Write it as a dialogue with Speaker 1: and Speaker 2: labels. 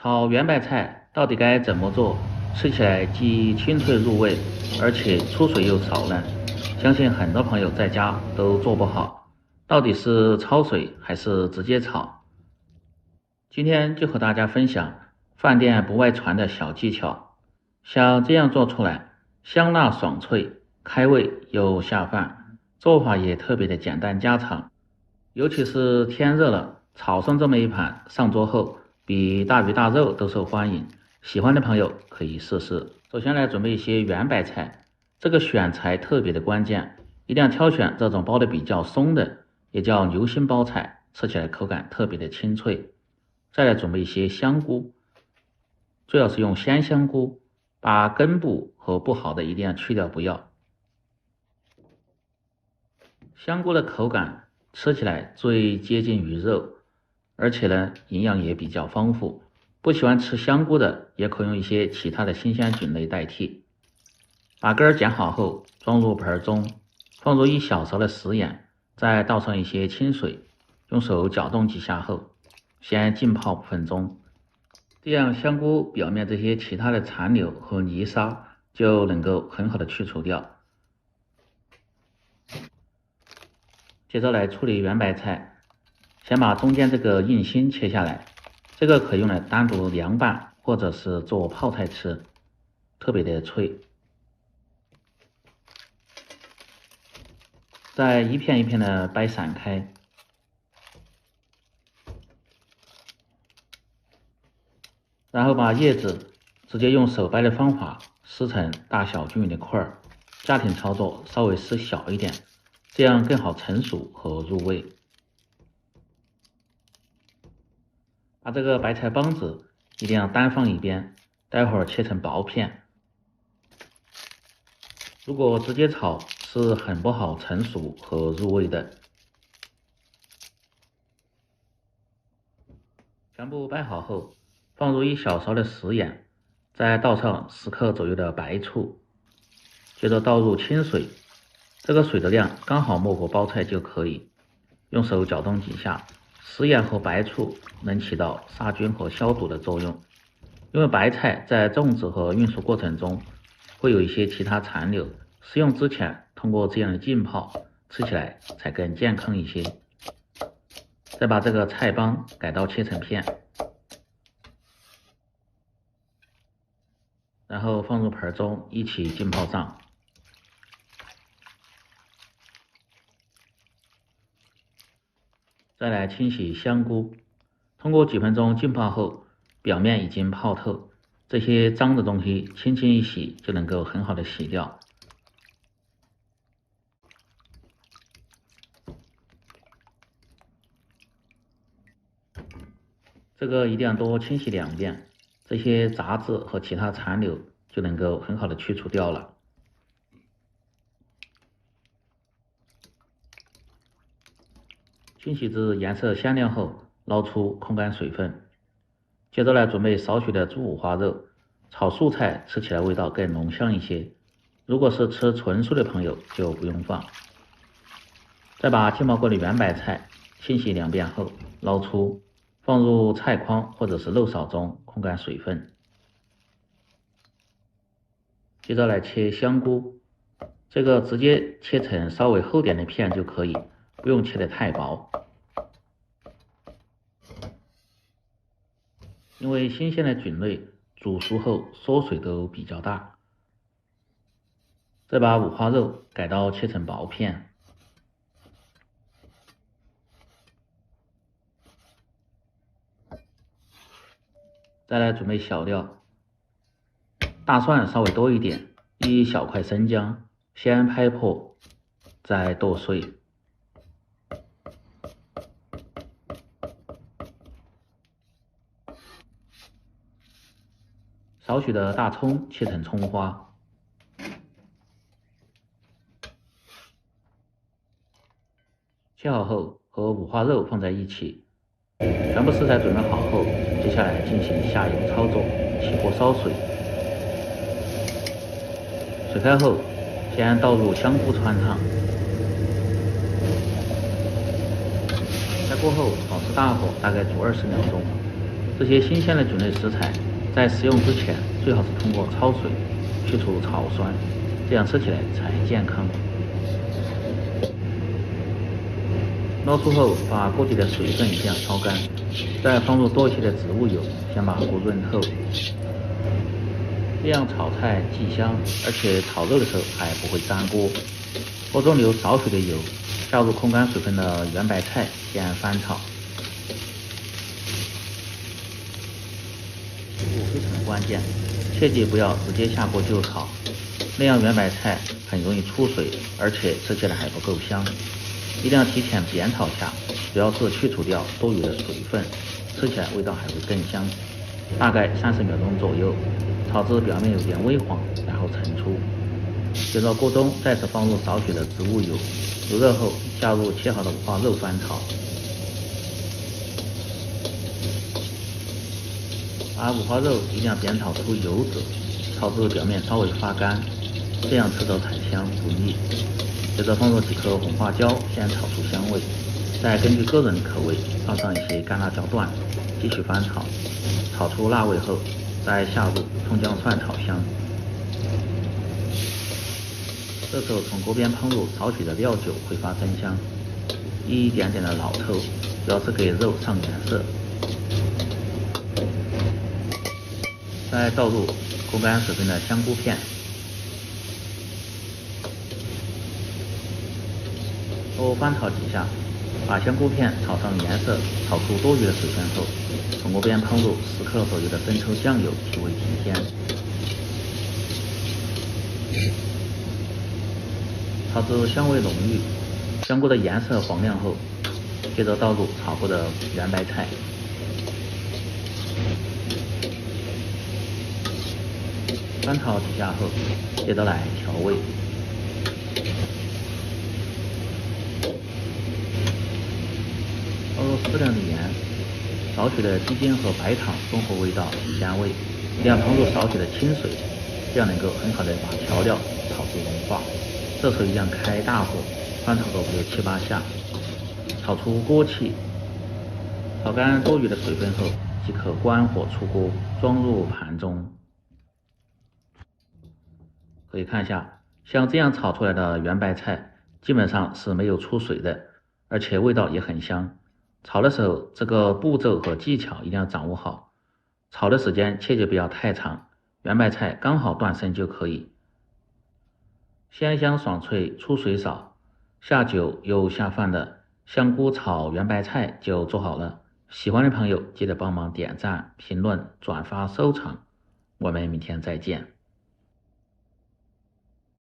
Speaker 1: 炒圆白菜到底该怎么做？吃起来既清脆入味，而且出水又少呢？相信很多朋友在家都做不好，到底是焯水还是直接炒？今天就和大家分享饭店不外传的小技巧，像这样做出来，香辣爽脆，开胃又下饭，做法也特别的简单家常。尤其是天热了，炒上这么一盘，上桌后比大鱼大肉都受欢迎。喜欢的朋友可以试试。首先来准备一些圆白菜，这个选材特别的关键，一定要挑选这种包的比较松的，也叫流心包菜，吃起来口感特别的清脆。再来准备一些香菇，最好是用鲜香菇，把根部和不好的一定要去掉不要。香菇的口感吃起来最接近鱼肉，而且呢营养也比较丰富。不喜欢吃香菇的也可用一些其他的新鲜菌类代替。把根剪好后装入盆中，放入1小勺的食盐，再倒上一些清水，用手搅动几下后先浸泡5分钟，这样香菇表面这些其他的残留和泥沙就能够很好的去除掉。接着来处理圆白菜，先把中间这个硬心切下来，这个可以用来单独凉拌或者是做泡菜吃，特别的脆。再一片一片的掰散开，然后把叶子直接用手掰的方法撕成大小均匀的块儿，家庭操作稍微撕小一点，这样更好成熟和入味。把这个白菜帮子一定要单放一边，待会儿切成薄片。如果直接炒是很不好成熟和入味的。全部掰好后，放入1小勺的食盐，再倒上10克左右的白醋，接着倒入清水，这个水的量刚好没过包菜就可以，用手搅动几下。食盐和白醋能起到杀菌和消毒的作用，因为白菜在种植和运输过程中会有一些其他残留，食用之前通过这样的浸泡，吃起来才更健康一些。再把这个菜帮改刀切成片，然后放入盆中一起浸泡上。再来清洗香菇，通过几分钟浸泡后，表面已经泡透，这些脏的东西轻轻一洗就能够很好的洗掉。这个一定要多清洗2遍，这些杂质和其他残留就能够很好的去除掉了。清洗至颜色鲜亮后，捞出控干水分。接着来准备少许的猪五花肉，炒素菜吃起来味道更浓香一些。如果是吃纯素的朋友就不用放。再把浸泡过的圆白菜清洗2遍后捞出，放入菜筐或者是漏勺中控干水分。接着来切香菇，这个直接切成稍微厚点的片就可以，不用切得太薄，因为新鲜的菌类煮熟后缩水都比较大。再把五花肉改刀切成薄片，再来准备小料，大蒜稍微多一点，1小块生姜，先拍破，再剁碎。少许的大葱切成葱花，切好后和五花肉放在一起，全部食材准备好后，接下来进行下油操作，起锅烧水。水开后，先倒入香菇汆烫，开锅后保持大火，大概煮20秒钟，这些新鲜的菌类食材在食用之前最好是通过焯水去除草酸，这样吃起来才健康。捞出后，把锅底的水分一样烧干，再放入多一些的植物油，先把锅润透。这样炒菜既香，而且炒肉的时候还不会粘锅。锅中留少许的油，下入控干水分的圆白菜，先翻炒。非常关键，切记不要直接下锅就炒，那样圆白菜很容易出水，而且吃起来还不够香。一定要提前煸炒下，主要是去除掉多余的水分，吃起来味道还会更香。大概30秒钟左右，炒至表面有点微黄，然后盛出。接着锅中再次放入少许的植物油，油热后加入切好的五花肉翻炒。把五花肉一定要煸炒出油脂，炒至表面稍微发干，这样吃着才香不腻。接着放入几颗红花椒，先炒出香味，再根据个人的口味放上一些干辣椒段，继续翻炒，炒出辣味后，再下入葱姜蒜炒香。这时候从锅边烹入少许的料酒会发增香，一点点的老抽，主要是给肉上颜色。再倒入控干水分的香菇片，多翻炒几下，把香菇片炒上颜色，炒出多余的水分后，从锅边烹入10克左右的生抽酱油，提味提鲜。炒至香味浓郁，香菇的颜色黄亮后，接着倒入炒过的圆白菜，翻炒几下后，接着来调味。放入适量的盐，少许的鸡精和白糖中和味道提鲜味，一定要烹入少许的清水，这样能够很好的把调料炒至融化。这时候一定要开大火，翻炒个5、6、7、8下，炒出锅气。炒干多余的水分后，即可关火出锅，装入盘中。可以看一下，像这样炒出来的圆白菜，基本上是没有出水的，而且味道也很香。炒的时候，这个步骤和技巧一定要掌握好。炒的时间切记不要太长，圆白菜刚好断生就可以。鲜香爽脆，出水少，下酒又下饭的香菇炒圆白菜就做好了。喜欢的朋友记得帮忙点赞、评论、转发、收藏。我们明天再见。